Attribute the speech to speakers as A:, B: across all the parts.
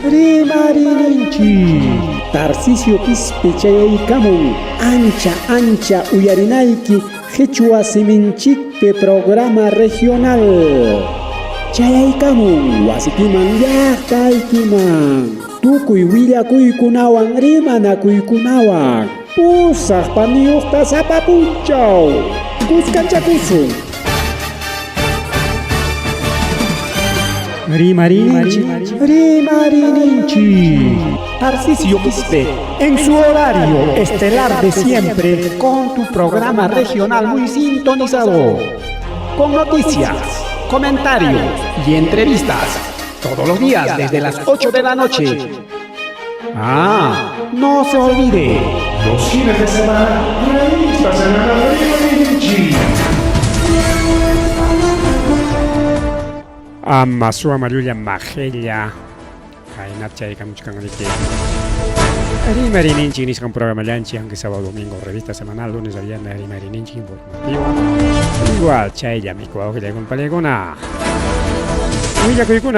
A: Rimarinchi Tarcisio Pispechayaykamun ancha uyarinayki Quechua Siminchikpe programa regional Chayaykamun wasikiman llaqtaykiman tukuy willakuykunawan rimanakuykunawan pusaq paniyuqta sapapunchaw kuskachakusun Rimarinchi Tarcisio Quispe en su horario estelar de siempre con tu programa regional muy sintonizado con noticias, comentarios y entrevistas todos los días desde las 8 de la noche. No se olvide
B: los fines de semana, revistas en la Rimarinchi.
C: Masua Mariulla Majella Kainat Chayka Muchkangaliki Rimarinchi Nis con programa Lanchi, aunque sábado domingo, revista semanal, lunes a viernes, Rimarinchi informativo. Igual Chaya Mico Aujila con Palegona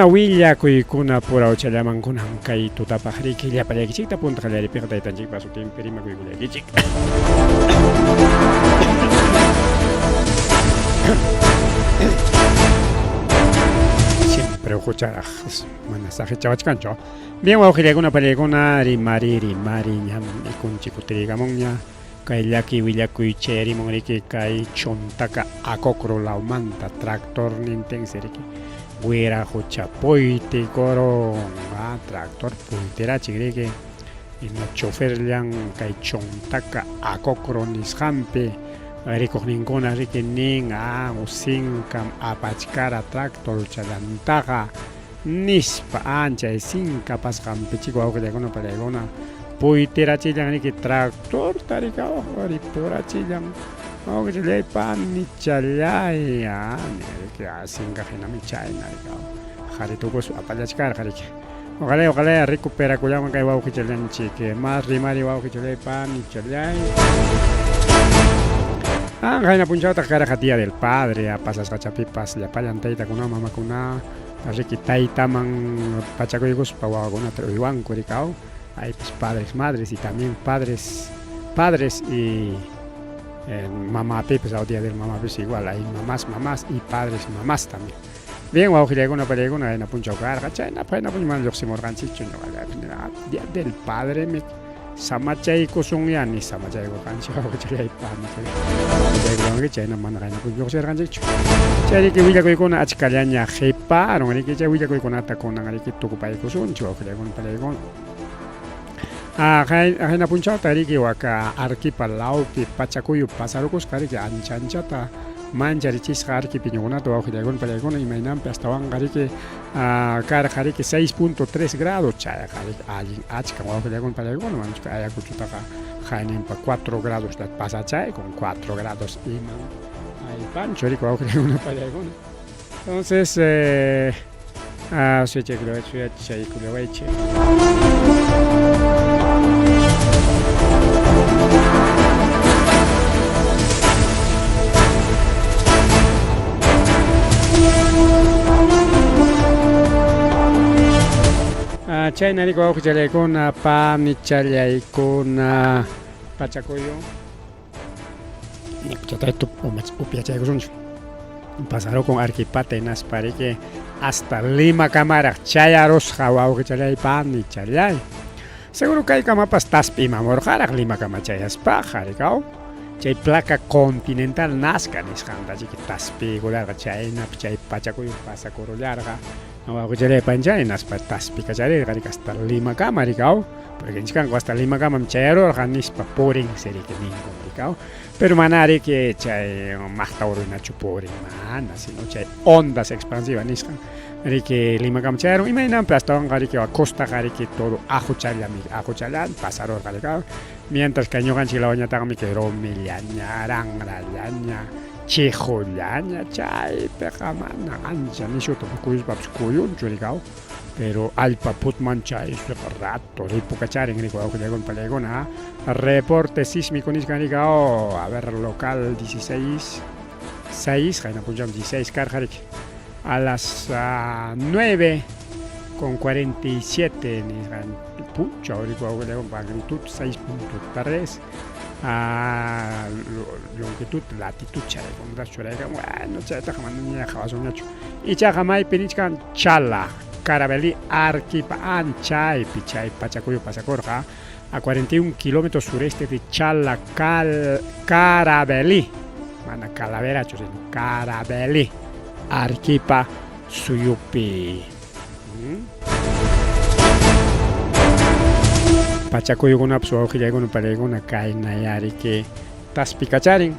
C: Willa Kuikuna Pura Ochalaman con Hankai Tutapajriki, ya Palegichita Punta Jalari Pirta y Tanjik Basu Tim Perima Kuigichik. Siempre escuchar mensaje chavachcancho. Bien, Aujila con Palegona, Rimari, Ñam, y con Chicutirigamonia, Kailaki, Villacuicheri, Monrique, Kai, Chontaka, Acocro, Laumanta, Tractor, Nintenseriki. Huera Jocha Poite Coro tractor puitera chigreke y no chofer lian caichon taca a cocronis jampe recognincona riquenin usin cam apachcara tractor chalantaga nispa ancha y sin capas jampe chico auge de alguna palegona puitera chilan que tractor tarica ori pura chilan que se le pan ni chalay que hacen cajena mi chay jaritucos apalachcar jarike ojalá recupera cuyaman que va que chalan chique más rimari va que chale pan ni chalay jaina punchata cara jatia del padre a pasas cachapipas la palanteita con una mamá con una riquita taman pachacoyos pawa con otro iguan curicao hay pues padres madres y también padres y mamá pues al día del mamá pues igual hay mamás y padres mamás también bien guau que una palegona en apuncho carga china pues no man yo se morgan chicho no día del padre me samachay kusungian ni samachay ko kancho ko chay pan que china man ran ko yo se ran chicho chay que willa ko na achkalanya jepa no ni que chay willa ko na ta ko na ngari que tu ko pai kusun cho que con palegona Jaina punchao tariki waka arki palau pi pachakuyu pasarukos kariki anchata mancharichis kariki piñona to aujilagón palegón y mainam pastawan kariki kariki 6.3 grados chaya kariki alin achka aujilagón palegón manchka aya kuchutaka jainen pa 4 grados dat pasa chay con 4 grados y ay pancho rico aujilagón palegón entonces se creo que chay kuleweche China ni ko chale con pa ni chale con pachacoyo ni chata esto upia chay con pasaron con arquipate nas pare que hasta Lima cámara chayaros hawa que chale pa ni chale seguro que hay camapas taspi mamorjara Lima cama chayas pájaro cao chay placa continental nazca ni janda que taspi golarga chayna chay pachacoyo pasa coro larga no hago chale panjay nas patas pikachare gari hasta Lima cama ricao porque chican hasta Lima cama chayaro ganis pa poring seri que ni complicado pero manare que chay más tauro na chuporing mana sino chay ondas expansivas niscan que Lima cama chayaro y mainan pastawan gari que costa gari que todo ajo chalan pasaron gari cao mientras que año ganchi la oña tagami que romillaña rangrallaña Chejolaña, chay, pejamana, ancha, ni yo tampoco es babscoyón, choricao, pero al paput mancha es rato, ripo cachar en rico, que llegó en palegona, reporte sísmico, niscanicao, a ver, local 16, 6, jaina punjam 16, carjarik, a las 9, con 47 nisqan pucha ahorita magnitud 6.3 longitud latitud chaykunata churayqa bueno chaytaqa mana ñajawasunñachu ichaqa maypi nisqan Chala Carabelli Arequipa anchaypi chay Pachacuyo pasakurqa a 41 kilómetros sureste de Chala Carabelli mana Calaverachu sino Carabelli Arequipa suyupi Pachacuyukunapa suwawqillaykuna pariykuna kaynayari que taspikacharin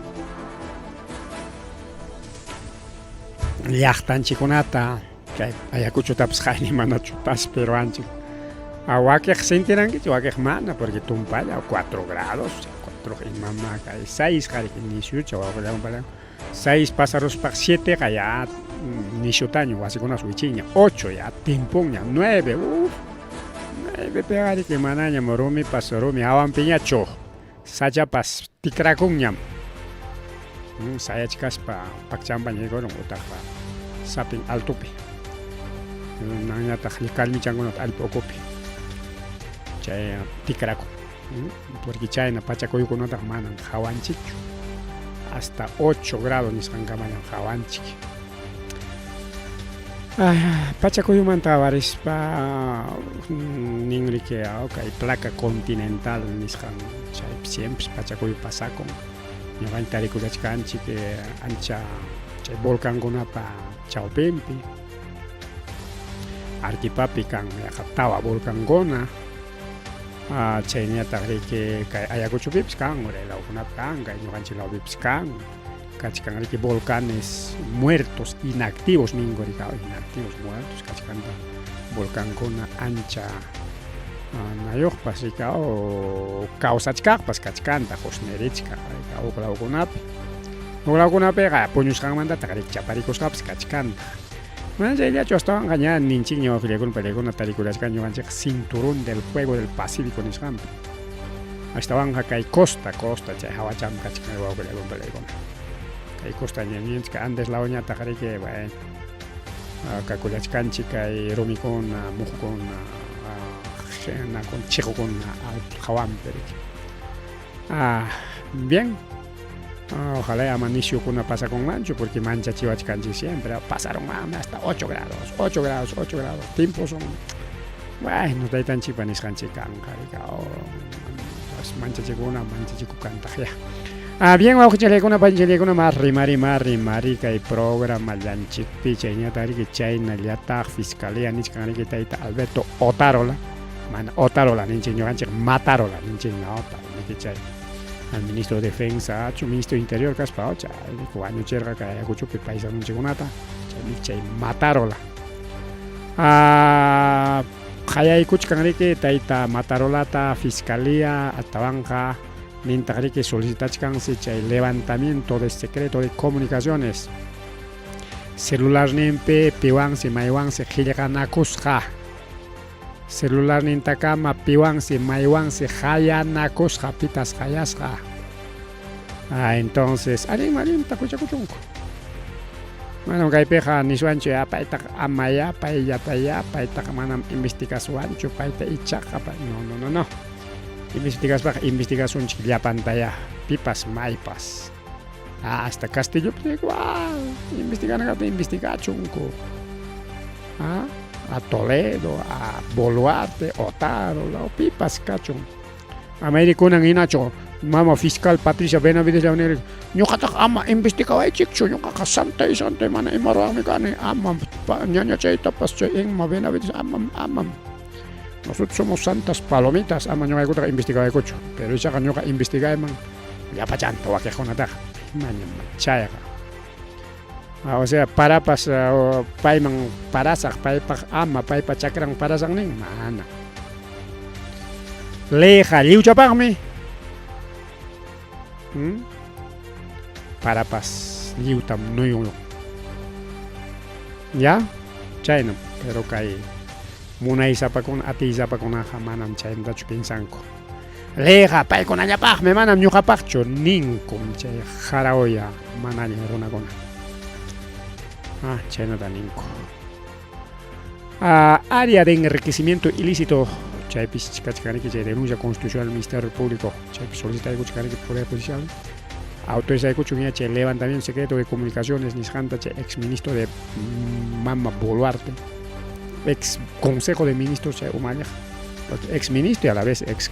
C: llaqtanchikkunata kay ayakuchutapas qayni manachu taspiruanchik wakiq sintirankichu wakiq mana porque tumpalla 4 grados 4 imama kay 6 qariq nishucha wawqillaykuna 6 pasaruspaq 7 kaya nishutaño wasikuna suichiña 8 ya timpunña 9 pegari que manaña morumi pasorumi awan piñacho sachapas tikrakunñam sayachkaspa pakchamba ñaykurin utaqa sapin altupi nañataq kalmichankunata allpa ukupi chay tikrakun porque chayna pachakuyukunataq manan hawanchikchu hasta 8 grados nisqankamañam hawanchik Pachacuyumanta varispa ningrike kay placa continental nisqan chay siempre Pachacuyu pasakun ñuqanchik tarikurachkanchik ancha chay volcankunapa chawpinpi Arequipapi kan tawa volcankuna chayñataq riki kay Ayacuchupipis kan Uraylakunapi kan kay ñuqanchik lawpipis kan kachkanriki volcanes muertos inactivos inactivos muertos kachkanta volcankuna ancha nayuqpas rika kawsachkaqpas kachkanta husnerichka uklawkunapiqa puñusqanmantataq riki chaparikusqapas kachkanta mana chayllachu astawanqa ña ninchik ñawajllaykuna palaykuna tarikurachkan ñuqanchik cinturón del fuego del Pacífico nisqanpi astawanqa kay costa chay hawacham kachkan wawqillaykuna palaykuna kay costa ñañinchik Andes lawañataq riki bueno kakulachkanchik kay rumikuna muqkuna chiqukuna hawanpi riki bien ojalá ama nishuykuna pasakunmanchu porque manchachiwachkanchik siempre pasaron hasta 8 grados tiempos son bueno taytanchikpa nisqanchik kanqa rika manchachikukantaq ya bien wawqichaykuna panchaykuna marri kay programa llanchikpi chayñataq riki chaynallataq fiscalía nisqanriki tayta Alberto Otarola mana Otarola ninchik ñuqanchik Matarola ninchik ñawpa niki chay al ministro de Defensa ministro de Interior kaspa chay wañuchirqa kay Ayacuchupi paisanunchikkunata chay Matarola qayaykuchkanriki tayta Matarolata fiscalía atawanqa nintaq riki solicitachkansi chay levantamiento de secreto de comunicaciones celularninpi piwansi maywansi qillqanakusqa celularnintakama piwansi maywansi hayanakusqa pitas hayasqa entonces alin takuchakuchunku manam kaypiqa niswanchu paytaq amaya payllataya paytaq manam investigaswanchu payta ichaqa no investigasunchik llapantaya pipas maypas hasta Castillopi igual investigachunku a Toledo a Boluarte Otarola pipas kachun Amerikunan hinachu mama fiscal Patricia Benavides Leonel ñuqataq ama investigawaychikchu ñuqaqa santay mana imaruwanmi kani ama ñaña chaytapas chay Inma Benavides amam nosotros somos santas palomitas ama ñuqaykutaqa investigawaykuchu pero ichaqa ñuqa investigayman llapachanta wakiqkunataqa imaña chayqa o sea parapas payman parasaq paypaq ama paypa chakran parasaq nin mana leja lliwchapaqmi parapas lliwtam nuyun ya chaynam pero kay munaysapakuna atiysapakunaqa manam chaynatachu pinsanku leja paykunallapaqmi manam ñuqapaqchu ninkum chay haraoya manallin runakuna chaynata ninku Área de enriquecimiento ilícito. Chaypis kachkaniki chay denuncia constitucional del Ministerio Público. Chaypis solicita kachkaniki Poder Judicial. Autoriza kuchunia chay levantamiento secreto de comunicaciones Nishanta chay ex ministro de Mama Boluarte. Ex Consejo de Ministros chay Umaña. Ex ministro y a la vez ex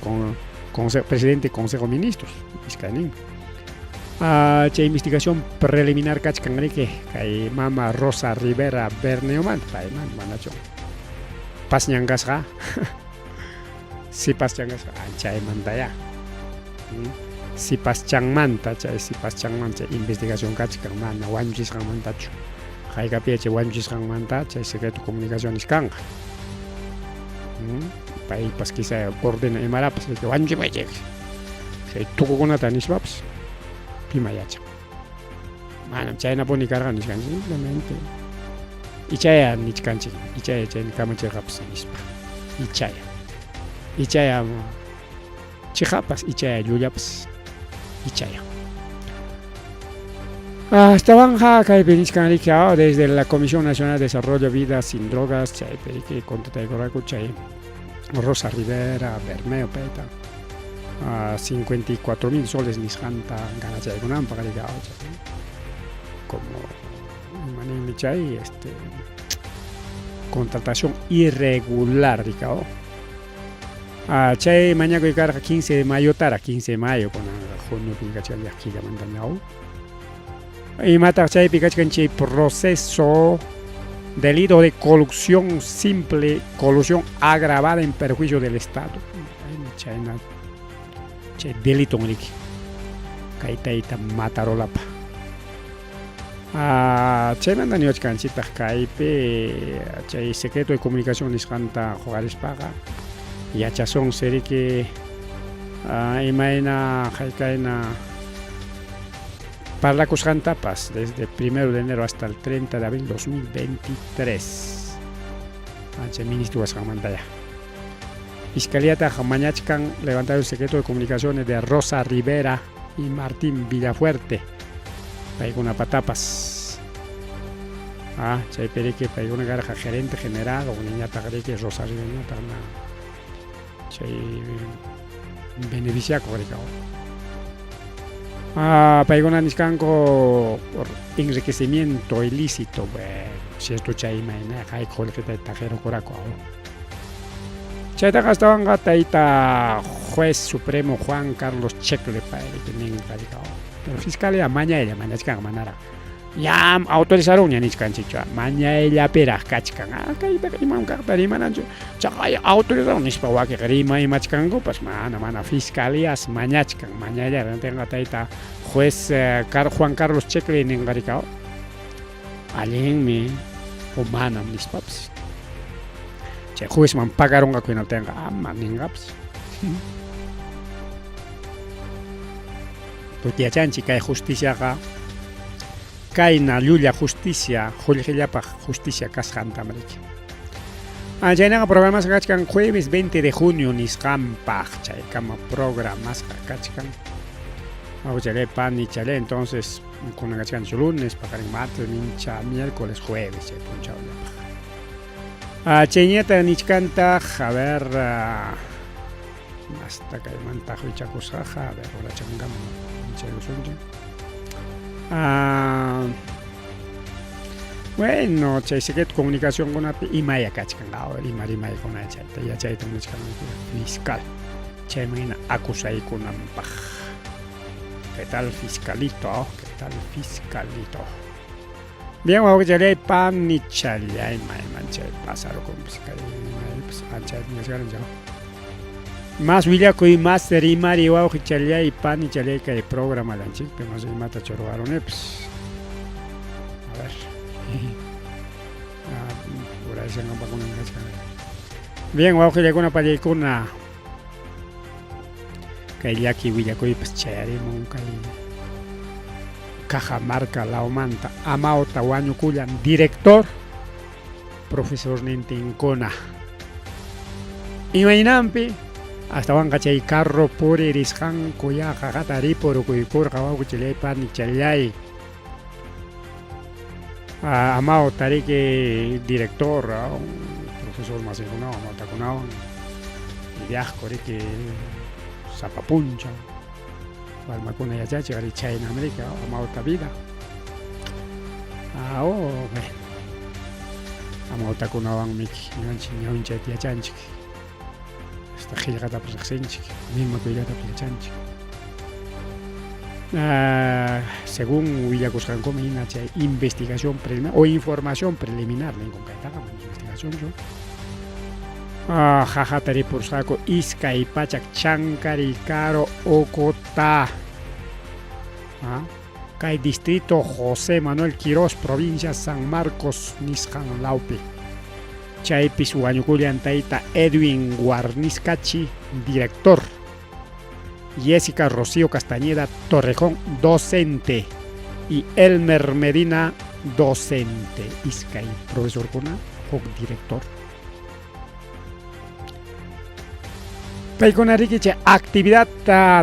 C: presidente del Consejo de Ministros. Iscanín. Chay investigación preliminar kachkaniki kay Mama Rosa Rivera Berneoman. Paiman manacho. Pasñangasga. Si paschangasga chay mantaya. Si paschangmanta chay si paschangmanta investigación kachkan mana wanjisgan mantachu. Haykapi chay wanjisgan manta chay secreto comunicaciones kanga. Pai paskisa ordena emarapas que wanjimayek. Chay tukukunata nisbaps. Pimayacha. Mana chay na poni carga niskan simplemente. Ichaya nichkanchik, ichaya chay kamachirqapas nispa. Ichaya chijapas, ichaya llullapas, ichaya. Estaban kaypi nishkanriki desde la Comisión Nacional de Desarrollo Vida Sin Drogas, chay periki contata de chay Rosa Rivera, Bermeo Peta. 54,000 soles nishanta ganachay kunan pagarika como manimi chay contratación irregular ricao. Chay mañana que carga 15 de mayo tara 15 de mayo con junio picacha de aquí ya mandan y mata chay picacha chay proceso delito de colusión simple, colusión agravada en perjuicio del Estado. Chay delito niki. Kaitaita matarolapa. Chay mandan yo canchita kaipe chay secreto de comunicación nishanta jugares paga. Yachazón sería que imaina jaikaina para la Cuscantapas desde el 1 de enero hasta el 30 de abril 2023. El ministro Guasamantaya. Fiscalía de Jamañachcan levantaron el secreto de comunicaciones de Rosa Rivera y Martín Villafuerte. Paiguna Patapas. Chay perique paiguna garja gerente general o niña tagreque Rosa Rivera tagna. Chay beneficia correcao. Paigona niscanco por enriquecimiento ilícito. Bueno, si esto chay maina hay colgeta de tajero coraco. Chayta estaban gataita juez supremo Juan Carlos Checle para que me encargado. Pero fiscalía mañana chican manara. Ya autorizaron ya nichkan chicha. Mañana pera kachkan. Kaita imam cartari manancho. Chakay autorizaron nispa wake grima y machkango pues mana fiscalías mañachkan. Mañana tenga taita juez Juan Carlos Checle en encargado. Alguien me humana nispaps. Juez man pagaron a que no tenga maningaps. Porque ya chanchi cae justicia acá. Cae na lulla justicia, juliapa justicia cascanta america. Ya en el programa se cachcan jueves 20 de junio niscampa, chay cama programas cachcan. Chale pan y chale entonces con cachcan lunes, pagar martes, mincha miércoles, jueves, chay punchado. Cheñeta nichkanta, a ver, hasta que mantajo y chacusaja, a ver, ahora changamos, bueno, chay secret comunicación con Imaya kachkangao, Imaya con la chayta, ya chayta fiscal, chay maina acusai con ampaj. ¿Qué tal fiscalito? ¿Qué tal fiscalito? Bien, vamos a ver pan ni chalay, mancha pasaro con fiscalía, pues ancha me llegaron ya. Más villaco y más rimari o chalay y pan ni chalay que el programa la chica, pero no se mata chorroaron pues. A ver. Por ahí se no va con un bien, vamos a ver con una película que ya que villaco y pues chalay nunca Cajamarca, La Omanta, Amao Tahuaño Cuyan, director, profesor Nintincona. Imainampi, hasta van cachay carro por erisjan, cuya jagatari por cuicur, jabau chile pan y chalay. Amao Tarique, director, profesor más económico, matacunaban, y de que zapapuncha, balmacuna y allá, llegar y en América, amauta vida. Bueno, amauta miki, ñanchi, tía chanchi. Esta gilgata presexenchi, misma cuidata presexenchi. Según Villacuskán Comina, hay investigación preliminar o información preliminar, ¿no? Con investigación yo. Jajatari por saco, Isca y Pachak, Chancari, Caro, Ocotá. Cay distrito José Manuel Quirós, provincia San Marcos, Niscan Laupe. Chaypis Huañuculiantaita Edwin Guarniscachi, director. Jessica Rocío Castañeda Torrejón, docente. Y Elmer Medina, docente. Iscay, profesor Kuna, director. Paikonarikiche, actividad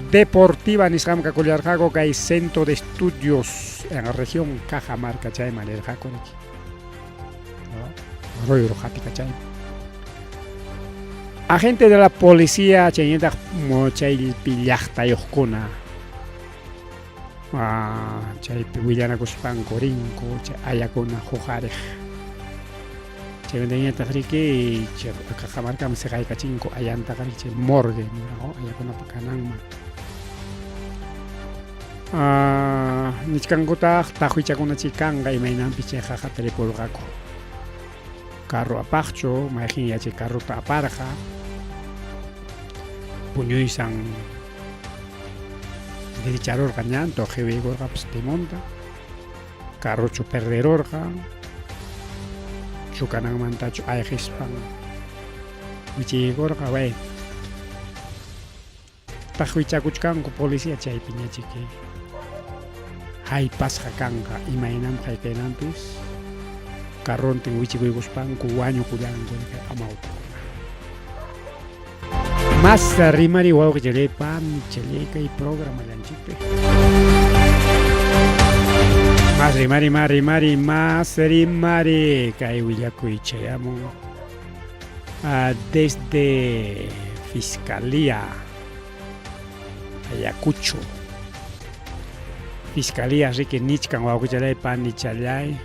C: deportiva Nisram Kakuliarjago, que hay centro de estudios en la región Cajamarca, Chayman, el Jaconiki. Arroyo Rojati, Cachay. Agente de la policía, Chayeta Mochail Pillachta Yoscona. Chay Pihuillana Cuspan, Corinco, Ayacona, Jojarej. Chay Tafrique, Cajamarca, Mesegay Cachinco, Ayanta Gariche, Morgue, Ayacona Pacanangma. Nichkanguta, Tahuichacuna Chicanga y Mainan Picheja, Telepolgaco. Carro apacho, imagínate carro aparja, puño y san de charor gañanto, jefe gorga te monta, carro chuperder orga, chucanang mantacho aegispan, wichi gorga wey, tajuichacuchcan con policía chay piñachique, hay pasja canga y mainam hay kenampis. Carron tengo Wichiguspan, Cubaño, Cuyango, Amauta. Más rimari, wow, que le pan, cheleca y programa lanchipe. Más rimari, que Willaco y Chayamo. Desde Fiscalía, Ayacucho. Fiscalía, Rique Nichkan, wow, que le pan, ni chalay.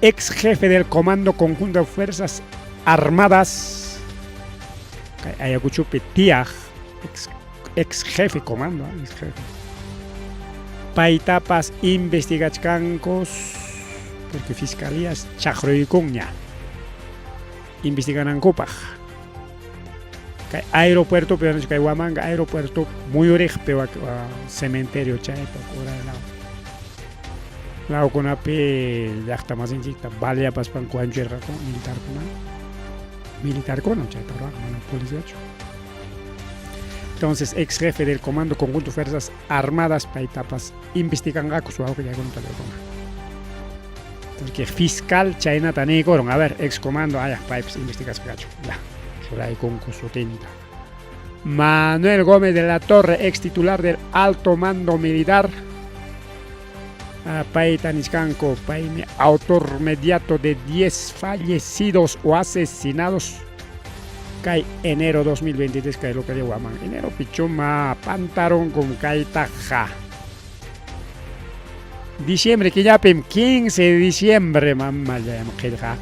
C: Ex jefe del Comando Conjunto de Fuerzas Armadas Ayacucho Petiaj, ex jefe comando, ex jefe. Paitapas investigachcancos, porque fiscalías Chajroicuña investigan en Copaj. Aeropuerto, pero no es Huamanga, aeropuerto muy orejo, pero cementerio Chaipa, por ahí lado. La Oconape, ya está más en chica, vale a pasar con militar con, policía. Entonces, ex jefe del Comando Conjunto Fuerzas Armadas, Paitapas, investigan a su auto ya con teléfono. Porque fiscal China Tanegoron, a ver, ex comando, Pipes, investigas gacho, ya, Suray con su tinta. Manuel Gómez de la Torre, ex titular del Alto Mando Militar. Paitaniscanco, autor mediato de 10 fallecidos o asesinados. Cae enero 2023, cae lo que le llaman. Enero pichuma, pantalón con caitaja. Diciembre, que ya 15 de diciembre, mamá, ya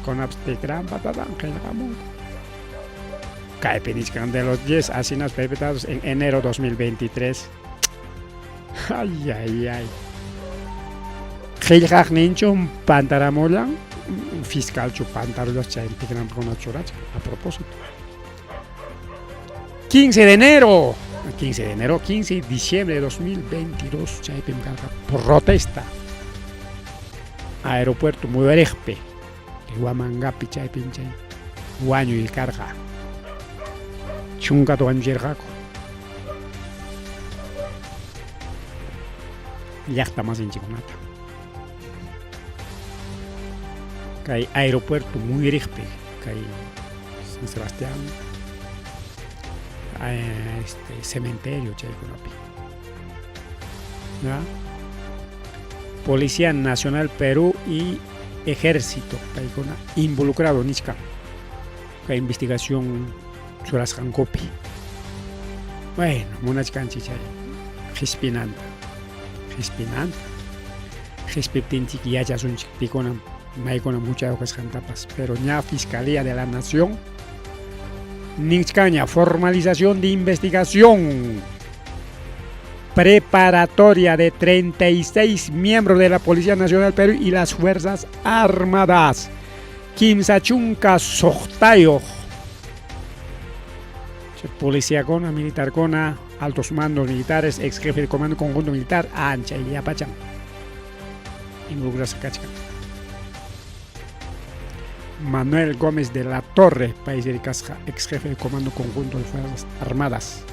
C: con abstekran, patatán, cae peniscan de los 10 asesinados perpetrados en enero 2023. Ay. Gilgach nincho un pantaramola, fiscal chupantarolas chaintigran con una churacha, a propósito. 15 de enero, 15 de diciembre de 2022, chaipim carga protesta. Aeropuerto Muerejpe, Guamangapi chaipim chay, Guaño y carga. Chunga toan yergaco. Ya está más en Chiconata. Hay aeropuerto muy rigpe, hay San Sebastián, cementerio, Chayconapi. ¿Ya? Policía Nacional Perú y ejército paikuna involucrado nichka la investigación sobre las Hankopi. Bueno, monachkanchi chay hispinanta hispiptinchik yachasunchik pikuna maykuna muchas hojas jantapas, pero ya Fiscalía de la Nación nichkaña formalización de investigación preparatoria de 36 miembros de la Policía Nacional Perú y las Fuerzas Armadas. Kimsachunka Sohtayo. Policía Cona, Militar Cona, altos mandos militares, ex jefe de Comando Conjunto Militar, Ancha y Yapacham. Involucrados a Cachcan. Manuel Gómez de la Torre, país de Casja, ex jefe de Comando Conjunto de Fuerzas Armadas.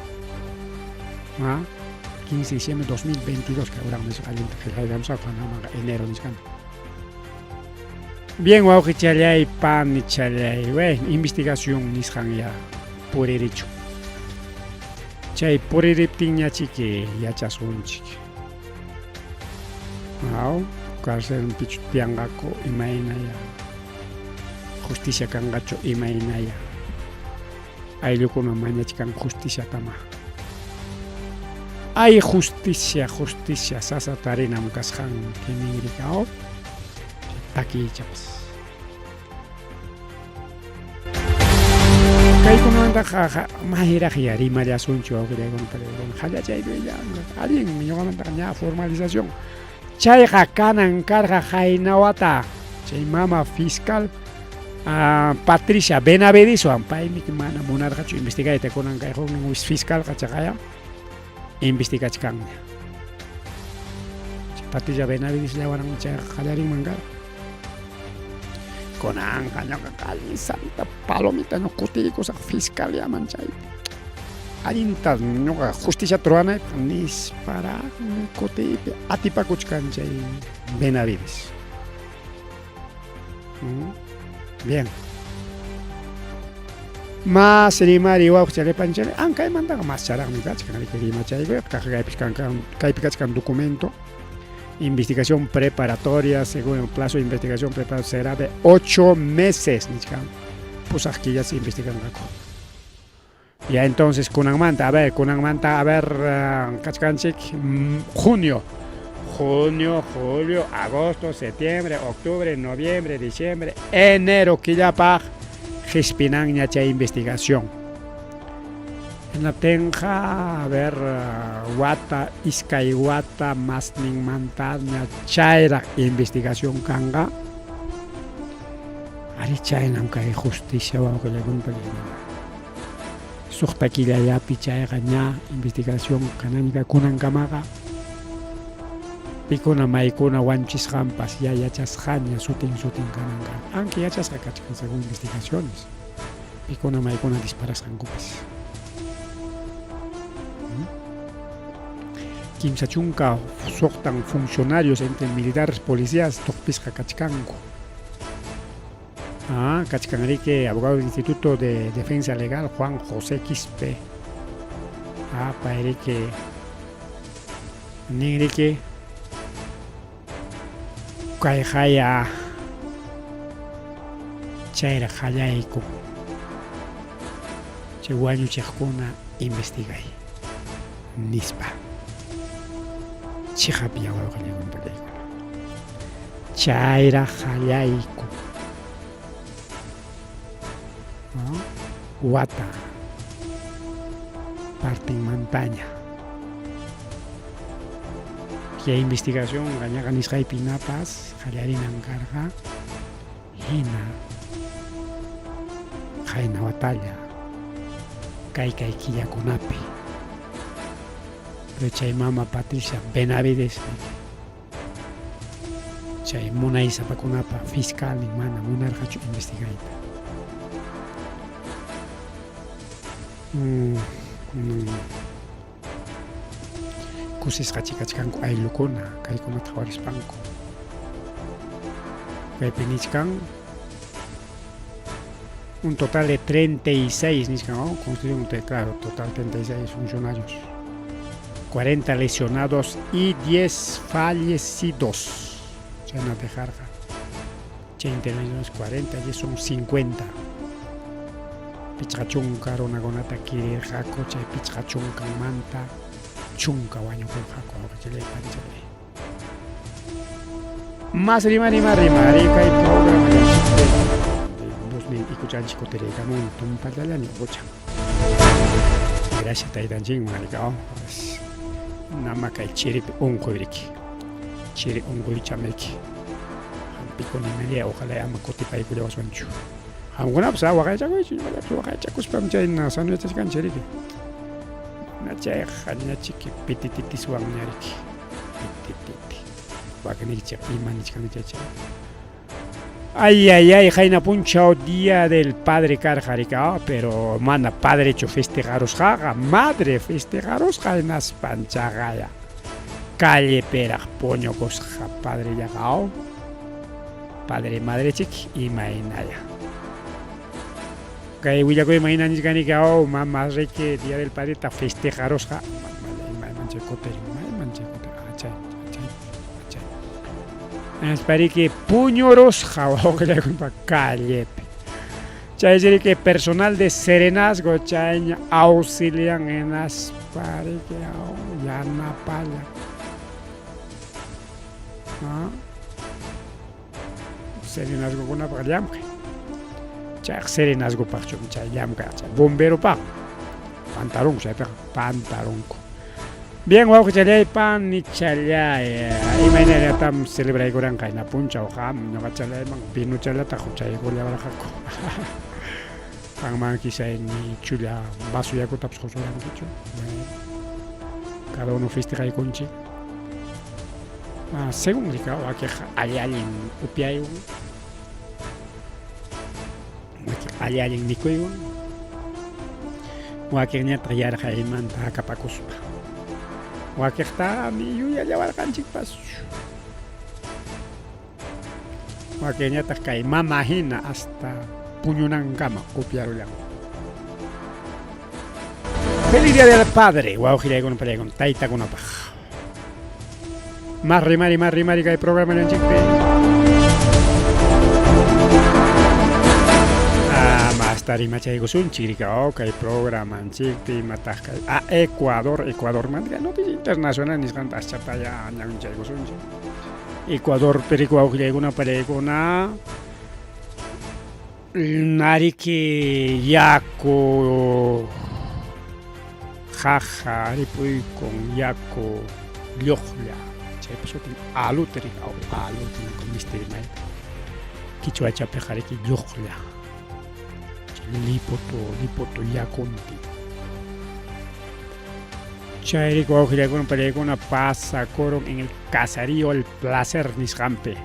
C: 15 de diciembre de 2022, que ahora enero. Bien, Wauji Chalay, Pan Chalay, investigación Nishan ya por derecho. Chay por eriptiña chique, ya chasunchik. Cárcel pichutiangako imainaya. Justicia kangacho imainaya. Aylukuna mañachkan justicia tama. Hay justicia, sasa tarina mukashan kinirikao. Taki chapas. Kay kunanda mahira khiyari maria suncho agre con telefon. Haya chay ya. Alguien me llama ya formalización. Chay kanan karga jainawata. Chay mama fiscal Patricia Benavides o ampai mi mana munar gacho investiga te konan kay hong fiscal kachakaya. Investiga chikang. Patricia Benavides le warang chay khalaring mangar. Konan kanya kakali santa palomita no kutiko sa fiscal ya manchay. Alintas no justicia truana nis para kote atipa kuchkan chay Benavides. Bien. Mas rimari wa chale panchale ankay manda mas charang mi gach kan que rima chay kay piskan documento. Investigación preparatoria, según el plazo de investigación preparatoria será de 8 meses. Pues aquí ya se investigan algo. Ya entonces, Kunangmanta, a ver, Kachkanchik, junio, julio, agosto, septiembre, octubre, noviembre, diciembre, enero, que ya para Hispinang ya investigación. En la tenja, a ver, Wata, Iskaiwata, Masning Mantaña, Chaira, investigación Kanga. Ari Chaina, aunque hay justicia, o que le cumplen. Suhtakila ya Pichaira, investigación canánica, Kunangamaga. Picona Maicona, Wanchis Rampas, ya Chasjania, Sutin Kananga. Aunque ya Chasjacachkan, según investigaciones. Picona Maicona disparas Angupes. Kimsachunka sohtan funcionarios entre militares, policías, Tokpisca Kachkanko. Kachkanrique, abogado del Instituto de Defensa Legal, Juan José Quispe. Paerique, Ningrique, Kaihaya, Chaira Hayaiko, Cheguaño Chejkuna, investigai. Nispa. Chihapia o Chaira Hayaiko. Wata. Parte en montaña. Que investigación gañagan Israel Pinapas, Hayarin Angarga, Jaina Batalla, Kaikai Kiyakunapi. Chay mama Patricia Benavides Chay Munaisa Pacunapa fiscal ni mana munarhachu investigaita. Kusis kachikachkanku aylukuna kaykuna tawarispanku. Kay penichkan un total de 36 niskan, constituyen claro, total 36 funcionarios. 40 lesionados y 10 fallecidos. Llena de jarja. 80 años, 40, y son 50. Pichqa chunka runakunata kirirqaku, chay pichqa chunkamanta chunka wañukunqaku awqichallaypanchalay. Más rimari kay programa ikuchanchik kutiraykamun tumpallallani uquchan. Gracias taytanchik marica. Nama kay chiripi unquyriki. Chiri unquychamayki. Hampikuni media ojalá ama kutipaykullawanchu. Hamkunapas waqaychakuychu, waqaychakuspam chayna sanuyachashkanchiriki. Nachay hañachiki pitititiswan ñariki. Pitititi. Waqanichik imanichkanchaycha. Ay, jaina punchao día del padre karjarika, pero mana padre hecho festejaros jaga, madre festejaros jainas panchagaya. Calle pera poño cosja padre yagao, padre madre chiqui y mainaya. Calle huillaco y mainan chicanicao, mamá reque día del padre ta festejaros ja, manchecote, espero que puñoros jao que le culpa calle. Chay que personal de serenazgo chay auxilian en aspare que ya na pala. ¿Ah? Serenazgo con una palyamque. Chay serenazgo pa chay yamca chay bombero pa. Pantalón chay pantalón. Bien, wow, que chalay pan ni chalay. Imagínate tam celebrar con kaina puncha o ham, no chalay mang pinu chalay ta chay golia barajako. Pang mang kisay ni chula baso ya ko taps kosoran kicho. Cada uno festeja con chi. Según dica, o que alguien upiayo. Alguien nikoyo. O que ni trayar jaiman ta kapakuspa. Wakekta mi yuya llevar canchik pas. Wakenya takai mamahina hasta puñunan cama copiarulan. Feliz día del padre. Wow, giré con pelea con taita con una paja. Marri que hay programa en chikpe. Tari machay gosun chirika que hay programa en chikti matajka Ecuador mandga noticia internacional ni kan tachapaya nyang chay gosun Ecuador perico auguna paregona nariki yako jaja ripuy con yako lyohla chay pasotin alu con misteri mai kichwa chape jariki lyohla Lipoto Yaconti. Chairi cogiría con una pasa coro en el caserío El Placer Nisrampe.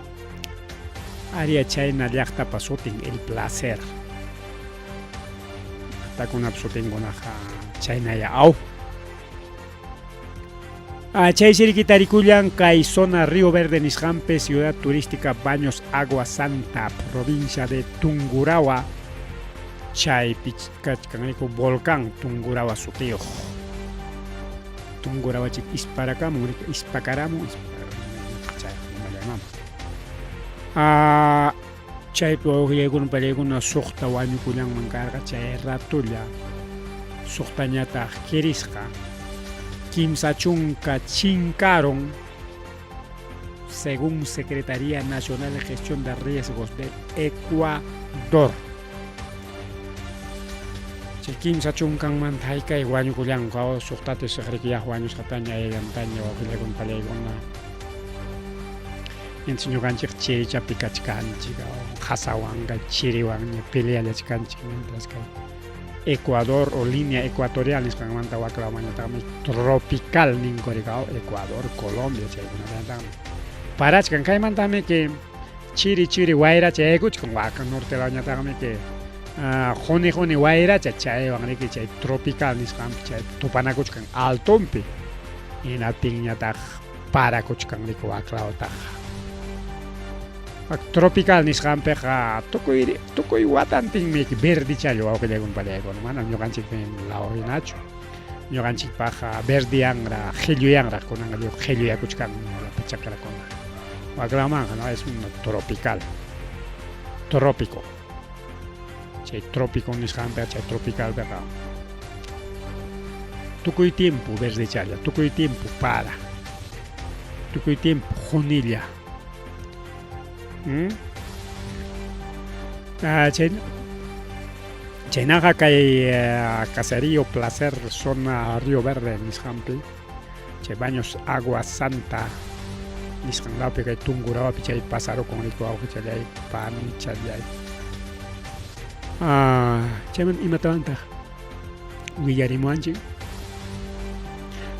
C: Aria Chaina Yachta Pasotin El Placer. Hasta con absolutin con Chaina Yao. A Chaisiri Kitaricuyan, Zona Río Verde Nisrampe, ciudad turística Baños Agua Santa, provincia de Tungurahua. Chay pichkachkaniko volcán Tungurahua suteo. Tungurahua chik isparacamu, ispacaramu, chay chay puegon peleguna sukta wañukulan mancarga chay ratulla. Suktañata kirisqa. Kimsa chunka chinkaron. Según Secretaría Nacional de Gestión de Riesgos del Ecuador. Kimsa chunkan mantaika y guaño kuliang kao suktate sekrekia guaño satanya y antaño kilegon palegona. Enseño ganchik chiricha pikachkanchik hasawanga chiriwang pelea lechkanchik mientras que Ecuador o línea ecuatorial es kan manta wakla mañana tropical ninkorikao Ecuador Colombia chayuna tan. Parachkan kai mantame que chiri waira chaykuch con waka norte la ñatame que Joni waira chay wangriki chay tropical nisqam chay tupanakuchkan altompi ina piñataq parakuchkan riku aklautaq tropical nisqampi tukuy watantinmiki verde chay wawqillaykun pallaykun mana ñuqanchikpi lawrinachu ñuqanchikpaqa verde yangra qhillu yangra kunanga qhilluyakuchkan pachakrakuna waklamanqa no es un tropical trópico. Chay trópico nisqanpi chay tropical verá. Tukuy tiempo verde chaya, tukuy tiempo para. Tukuy tiempo junilla. Chaynaqa kay caserío placer zona Río Verde nisqanpi. Chay baños agua santa nisqanlapi kay Tungurapi chay pasaro con rikuawqa chay pani chay. Chayman imatawantaq willarimunchik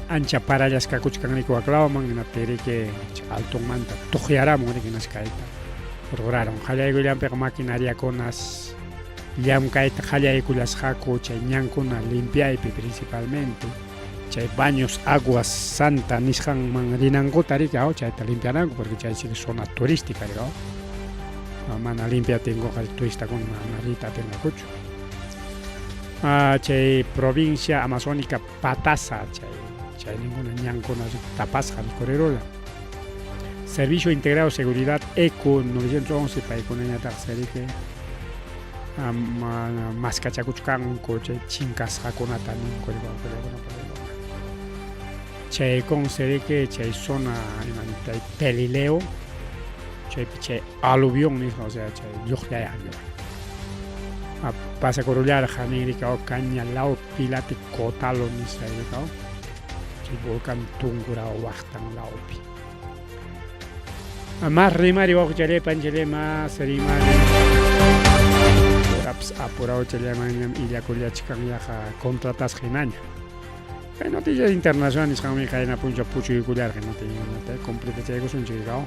C: ancha parallasqa kuchkan rikuwaqlawan hinatirique altunmanta tuqyaramun rikinasqayta rugraron qallaykullanpiqa maquinariakunas llamkayta qallaykullasqaku chay ñankuna limpiaypi principalmente chay baños aguas santa nisqanman rinankuta rikaw chayta limpiananku porque chay zona turística rikaw mana limpia tengo el turista con narita tengo cucho. Chay provincia amazónica Patasa, chay ninguna ñancona tapasja el correrola. Servicio integrado de seguridad ECO 911 para economía que más cachacuchcanco chay chincas jaconata nin correba. Chay con que chay zona en Pelileo. Chay aluvión mismo, o sea, chay yuxyaya. Pasa corullar janérica o caña lao pilate cotalo ni sayricao. Chay volcán tungura o wachtan laopi. Más rimari o chale panchele más rimari. Oraps apurao chale mañam illa kulia chikan yaja contratas ginaña. Hay noticias internacionales que me caen a puncho pucho y culiar que no te completa chay un chigao.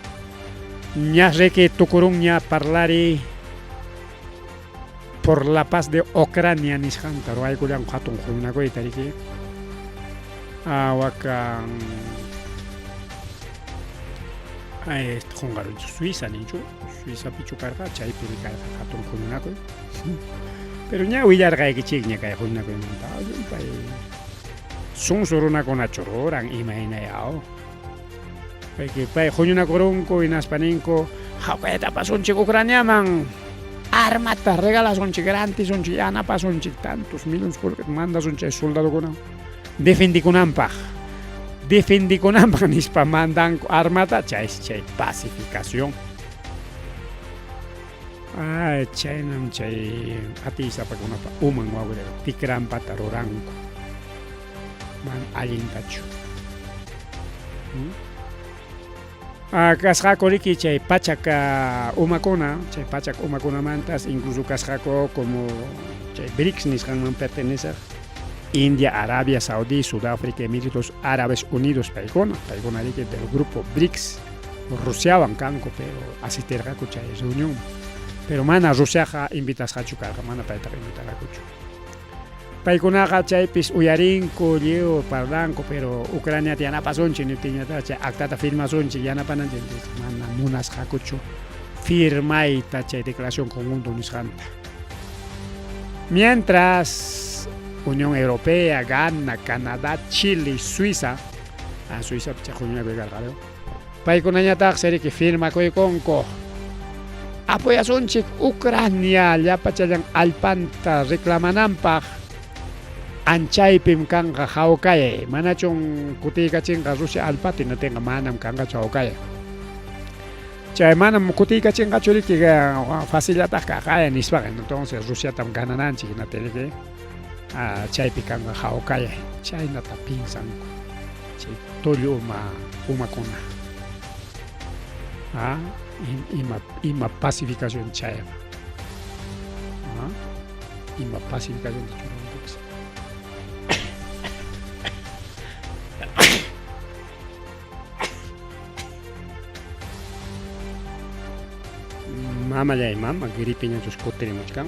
C: Ña sé que tukurun ña parlari por la paz de Ucrania nisqanta ruay kulian hatun junako itariki waka jungaru Suiza nichu Suiza pichu karga chay piri karga hatun junako pero ña willarga que chik ña kay junako manta pay sun suruna con achororan imagina yao que pay jununa koronko inaspaninko haweta pasunchik ucraniaman armata regalas sonchik gratis sonchik yana pasunchik tantos millones porque manda sonchik soldado kuna defendikunanpaq nispa mandan armata chay pacificación chaynam chay atisapakunapa uman wawre tikranpata ruranku man allintachu kasqaku riki chay pachak umakuna mantas incluso kasqaku como chay BRICS nisqanman pertenece India, Arabia Saudí, Sudáfrica, Emiratos Árabes Unidos paykuna riki del grupo BRICS Rusiawan kanku pero asistirqaku chay reunión pero mana Rusiaqa invitasqachu karqa mana paytaqa invitarqakuchu paykunaqa chaypis uyarinku lliw parlanku pero Ucrania yanapasunchik niptiñata chay actata firmasunchik yanapananchik mana munasqakuchu firmayta chay declaración conjunto nisqanta mientras Unión Europea, Ghana, Canadá, Chile, Suiza Suiza chay junñapi karqarqu paykunañataq seriki firma kuykunku apoyasunchik Ucrania llapa chayllan allpanta reclamananpaq anchaypim kanqa hawkaya manachun kutiykachinqa Rusia allpati no tenga manam kanqachu hawkaya chay manam kutiykachinqachu riki facillataq kaqaya nispaqa entonces Rusiatam ganananchik hinatiriki chaypi kanqa hawkaya chaynata pinsanku chay tullu umakuna ima pacificación chayqa ima pacificación de mama ya mama gripiña tus coterimos kan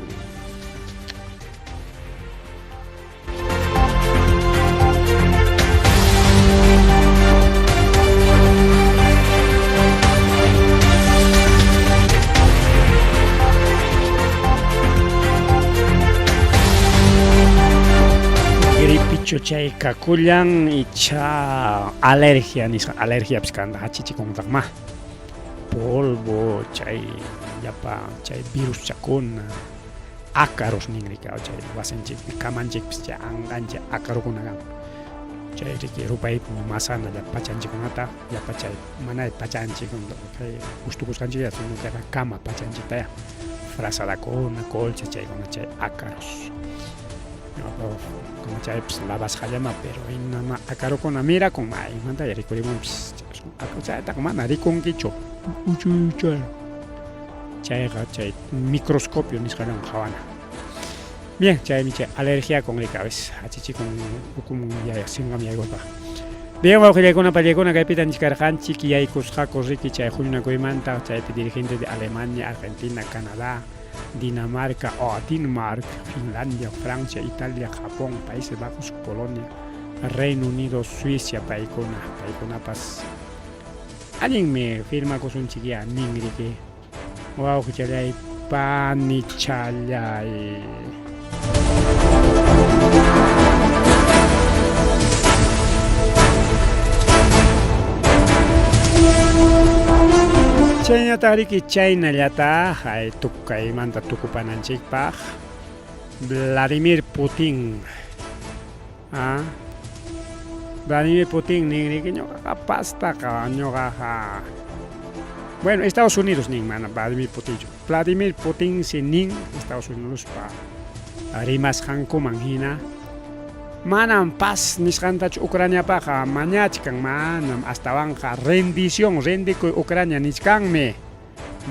C: gripicho chay kakullan icha alergia pskanda hachichi con polvo chay yapa chay virus chakuna ácaros ningrika chay wasinchik kamanchik chay anganchik ácarokunaqa chay riki rupay masana pachanchikunata yapa chay manay pachanchik kay gustukusqanchik sino que kama pachanchikta frazadakuna colcha chaykuna chay ácaros como chay lavas llama pero inama ácarokuna mira con may manta yarikurimunpis chaytaqa mana rikunkichu uchuchay chayqa chay microscopio nisqallawan qhawana bien chaymi chay alergia con rikabis achichikun ukumun yaya sinqam yaykuqa bien wawqillaykuna pallaykuna kaypita niskarqanchik yaykusqaku riki chay huñunakuymanta chaypi dirigente de Alemania, Argentina, Canadá, Dinamarca, Denmark, Finlandia, Francia, Italia, Japón, Países Bajos, Polonia, Reino Unido, Suiza, paykunapas alguien firma kusunchikia ningriki wawqichalay panichalay chayñataq riki chaynallata hay tukaymanta tukupananchikpaq Vladimir Putin Vladimir Putin ningriki ñuqaqa pastaqa ñuqaqa bueno Estados Unidos nin mana Vladimir Putin si nin Estados Unidos pa rimasqankuman hina manam paz nisqantachu Ucraniapaqa mañachkan manam astawanqa rendikuy Ucrania nisqanmi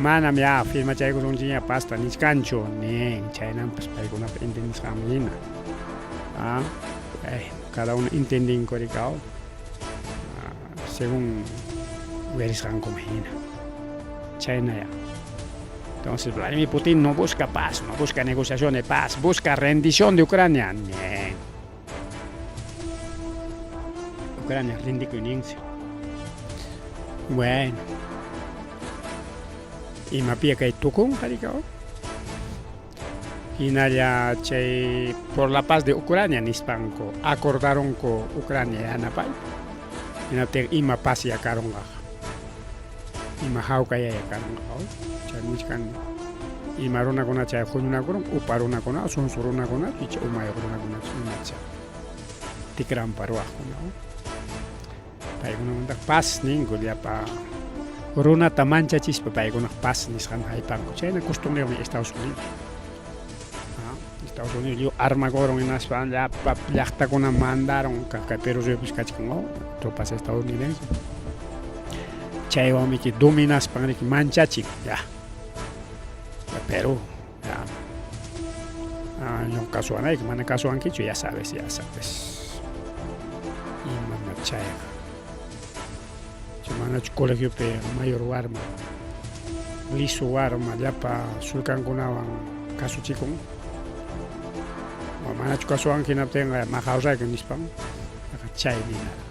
C: manam ya firmachaykusunchikña pasta nisqanchu nin chaynanpas paykunapa entendisqanmi hina cada uno entendinko rikao según verisqankuman hina chayna ya. Entonces Vladimir Putin no busca paz, no busca negociación de paz, busca rendición de Ucrania. Ucrania rindikuninsi. Bueno. Y mapia kay tukun harikao. Hinaya chay por la paz de Ucrania nispanko acordaron con Ucrania yanapay. Hinate ima paz yakaronga. Ima haukaya yakaronga. Chay muchkan ima runakuna chay huñunakuna uparunakuna sunsurunakuna y umayorunakuna sunacha. Tikran paruakuna. Paykuna paz ningo pa runa tamancha chispa paykuna paz nisqan haypanku. Chayna costumbre en Estados Unidos. Estados Unidos yo armagoron en Aspan ya llaqtakuna mandaron Perú kachkan tropas estadounidenses. Chaywami que dominas para que manchachik ya. Perú ya. Yo casuan que mana casuan que ya sabes. Y mamá chay. Yo mana colegio pe mayor warma. Liso warma ya pa sulkan kunawan kasu chikung. Mana casuan que no tenga majausa que nispan. Chay ni nada.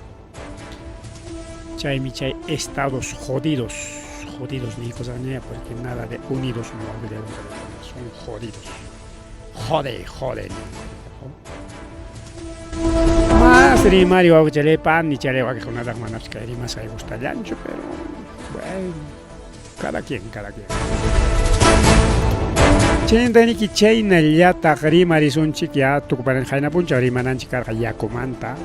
C: Chay estados jodidos ni cosa ni porque nada de unidos no son jodidos. Jode. Más rimario au chale pan ni chale va que con nada manas que rimas hay gusta llancho pero bueno cada quien. Chayntani ki chaynallata rimarisunchik ya tukuparan hayna puncha rimananchik karqa yakumanta.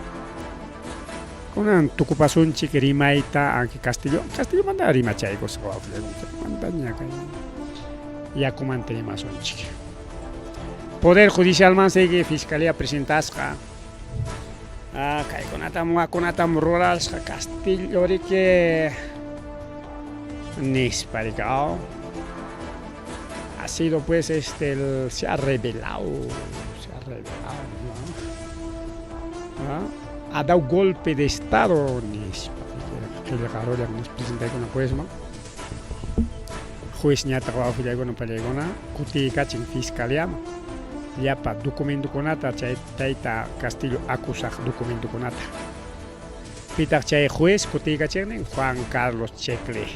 C: Kunan tukupasunchik rimayta anki Castillo manda rimachaykos mandaña kay yakumanta rimasunchik. Poder Judicial mansayki Fiscalía presentasqa kaykunatam ruralsqa Castillo riki nisparikao. Ha sido pues se ha revelado, ¿no? Ha dado golpe de estado que le agarró ya nos presenta con la juez ñata trabajo con pelegona kuti kachin fiscalia ya pa documento conata taita Castillo acusa documento conata pita chay juez kuti kachin Juan Carlos Checle.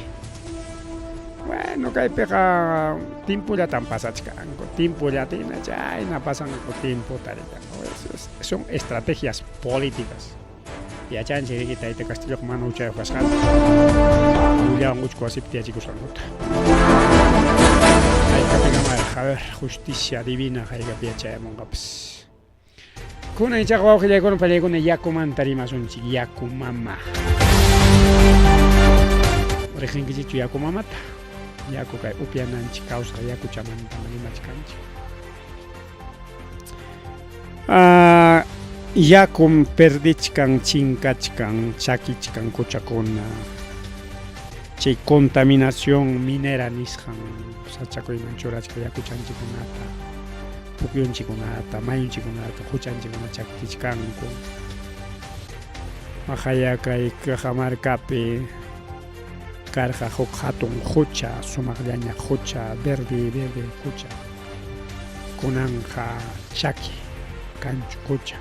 C: Bueno, kay peka tiempo ya tan pasachkan, tiempo ya tiene chay na pasan con tiempo tarita. Son estrategias políticas. Y allá en Chile kita ite Castillo como no ucha de Juan. Ya mucho así te chicos a ver, justicia divina, jaiga piacha mongapis. Kuna ichaq wawqillaykuna pallaykuna yakumanta rimasunchik, yakumama. Riqsinkichichu yakumamata. Yaku kay upyananchik kawsaq yakuchamanta rimachkanchik. Yakum perdichkan, chinkachkan, chakichkan kuchakuna. Chay contaminación minera nisqan sachakuyman churachka yakuchanchikunata, pukyunchikunata, mayunchikunata, huchanchikuna chakichkanku. Majaya kay Cajamarcapi karqa huk hatun hucha, sumaqllaña hucha, verde hucha. Kunanja chaki kanchu hucha.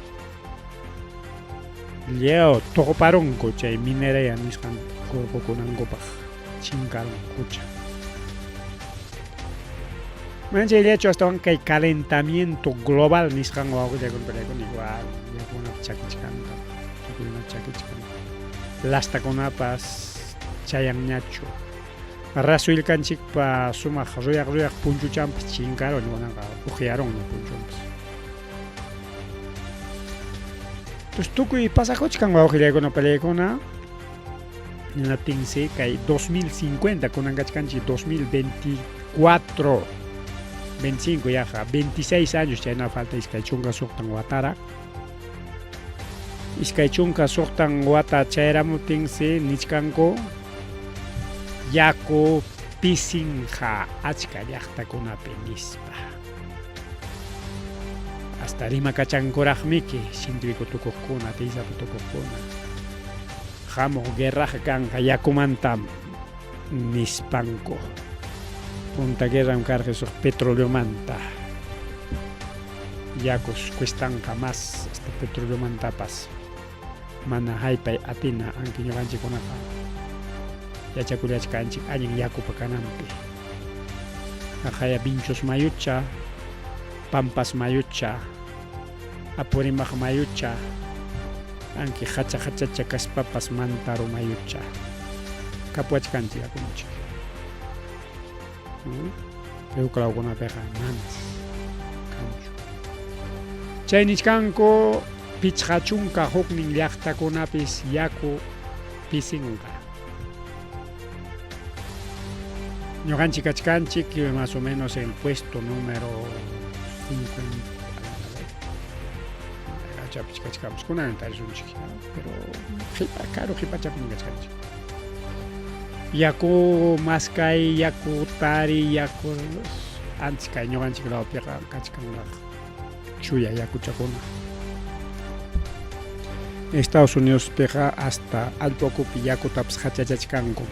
C: Leo toqparonku chay minerea nisqan corpokunankupaq chinkaron hucha. Mancha el hecho hasta que el calentamiento global nisqan wawqillaykuna igual yakuna chakichkanta, yakuna chakichkanta. Lastakunapas chayanñachu. Rasuylkanchikpa sumaq ruyaq punchuchampas chinkaron niwanqa ujiaron punchumpas. Entonces tukuy pasakuchkan wawqillaykuna pallaykuna natinsi kay 2050 kunankachkanchik 2024 25 yaqa 26 años chayna falta iskay chunka suqtan watara. Iskay chunka suqtan wata chayramutinsi nichkanku yaku pisinqa achka llaqtakunapi nispa. Hasta rimakachankuraqmiki Shintriko tukuqkuna, Tizapi tukuqkuna. Hamuq guerraqa kanqa yakumanta nispanku. Punta guerram karqa suq petroleomanta. Yakus cuestanqa mas hasta petroleomantapas mana haypay atina anki ñuqanchikunaqa yachakullachkanchik allin yakupa kananpi. Haya Vinchos mayucha, Pampas mayucha, Apurimaq mayucha, anki hacha kaspapas mantaro mayucha. Kapuachkanchik yakunchik. Peuklawkunapiqa manas kanchu. Chay nichkanku pichqa chunka huknin llaqtakunapis yaku pisinqa. Ñuqanchik kachkanchik más o menos el puesto número 50. Chapich kachkamos kunan tarisunchik, pero caro hipachapin kachkanchik. Yaku maskay, yaku tari, yaku antes kay ñuqanchik lawpiqa kachkanqa chuya yakuchakuna. Estados Unidos piqa hasta allpakupi yakutapas hachachachkanku.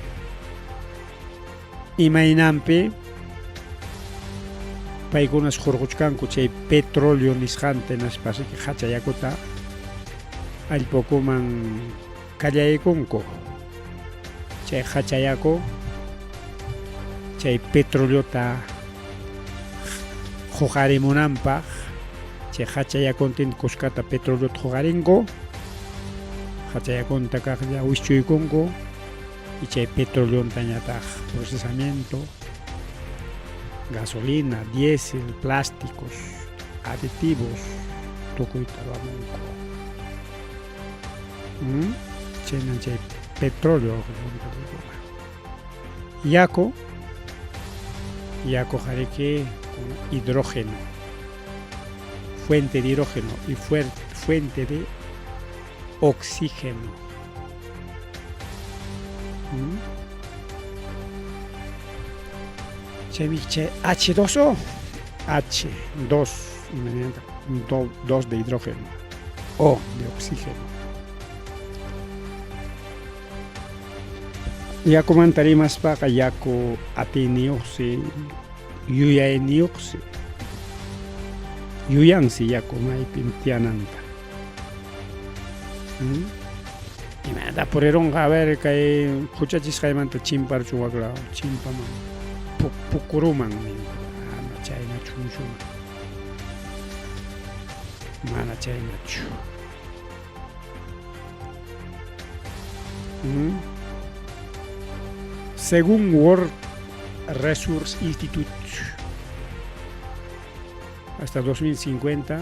C: Imaynampi paykunas hurquchkanku chay petróleo nisqanta nashpasiki hacha yakuta allpakuman kallaykunku. Chay hacha yaku chay petroleota huqarimunanpaq chay hacha yakuntin kuskata petroleota huqarinku. Hacha yakunta kaqlla wischuykunku y chay petroleontañataq procesamiento, gasolina, diésel, plásticos, aditivos, tukuyta ruwanku. Chaynan chay petróleo yaku jariki con hidrógeno, fuente de hidrógeno y fuente de oxígeno. Ceviche H2O, H2 inmediatamente, 2 de hidrógeno, O de oxígeno. Yaku mantarimas paqa yaku atiniuqsi, yuyayniuqsi, yuyansi yaku maypin tiyananta. Imanta purironqa a ver kay huchachisqaymanta chimparchu waqlaw, chimpaman, pukuruman mana chaynachu mushuna. Mana chaynachu. Según World Resource Institute, hasta 2050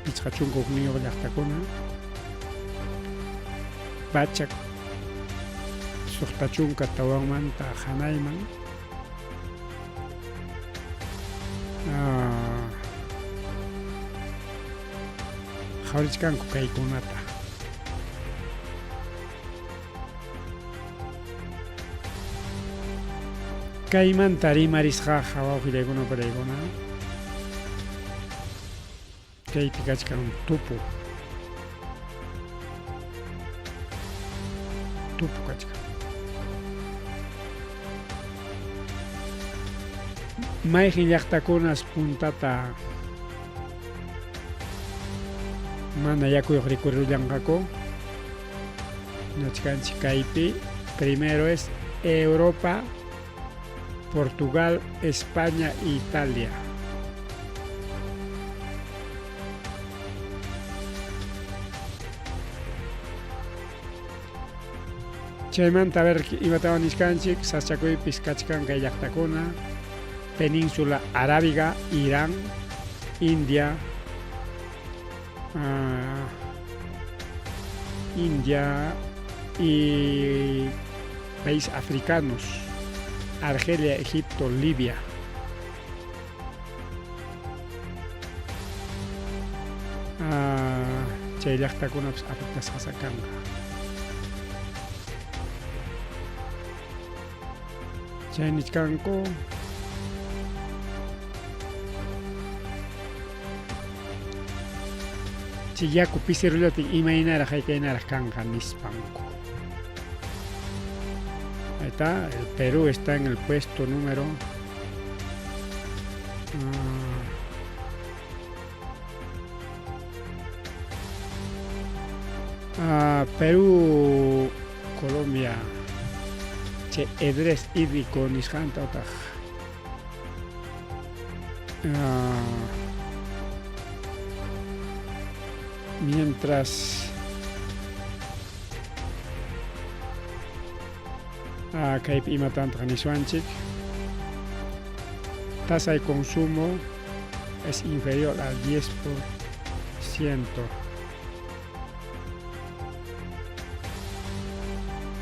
C: pichqachunko niyo llaqtakuna pachak suqtachunka tawanmanta hanayman qhawrichkanku kaykunata kaymanta rimarisqaqa wawqillaykuna puraykuna kaypi kachkan tupu kachkan mayqin llaqtakunas puntata mana yakuyuq rikurullanqaku ñachkanchik kaypi primero es Europa, Portugal, España e Italia. Chaymanta a ver imatawan niskanchik sachakuypis kachkan kay llaqtakuna Península Arábiga, Irán, India, y países africanos, Argelia, Egipto, Libia. Chay llaqtakunapas afectasqa kanqa. Chay niskanku chay yaku pisirullatin imaynaraq haykaynaraq kanqa nispanku. Ahí está, el Perú está en el puesto número Perú, Colombia, che edres hídrico nishanta otaj. Mientras kaypi imatanta niswanchik tasa de consumo es inferior al 10%.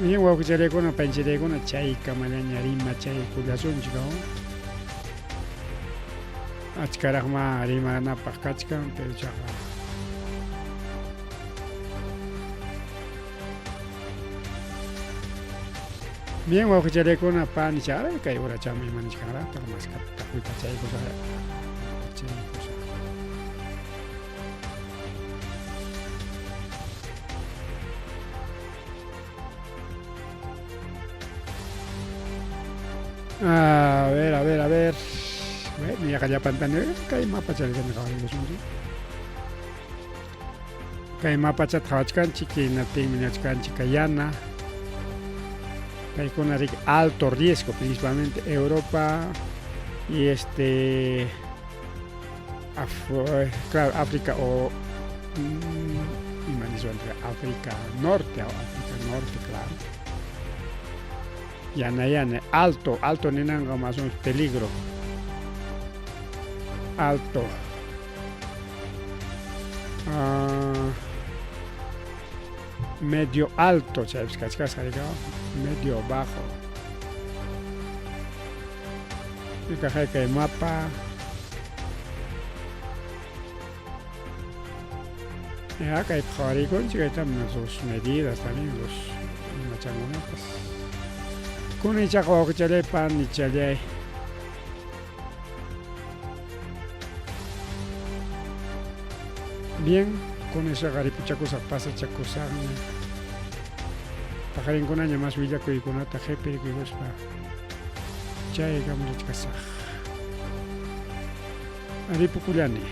C: Bien, wawqicharaykuna pancharaykuna chayka manaña rima chay kullasunchik achkaraqma rimanapaq kachkan pero chaqa bien wawqicharaykuna panicha a ver kay urachami imanishkanraqta maskata takuyta chaykusa a ver. Bueno, ya kaya pantane kay mapa chalikan nakakalimusunsi. Kay mapa chat hawachkanchik natin minachkanchik kayana. Kaykuna rik alto riesgo, principalmente Europa y claro, África o África Norte, claro. Yana, alto ninanga más o menos peligro. Alto. Medio alto, ¿sabes? Medio bajo. Y que el mapa. Ya que hay con sus medidas también, los machangonetas. Con el chaco que chale pan y chale. Bien, con esa garipuchacosa pasa chacosa. Pajarin con año más villa que con ata jepe que guspa. Chay gamurich kasaj. Aripukulani.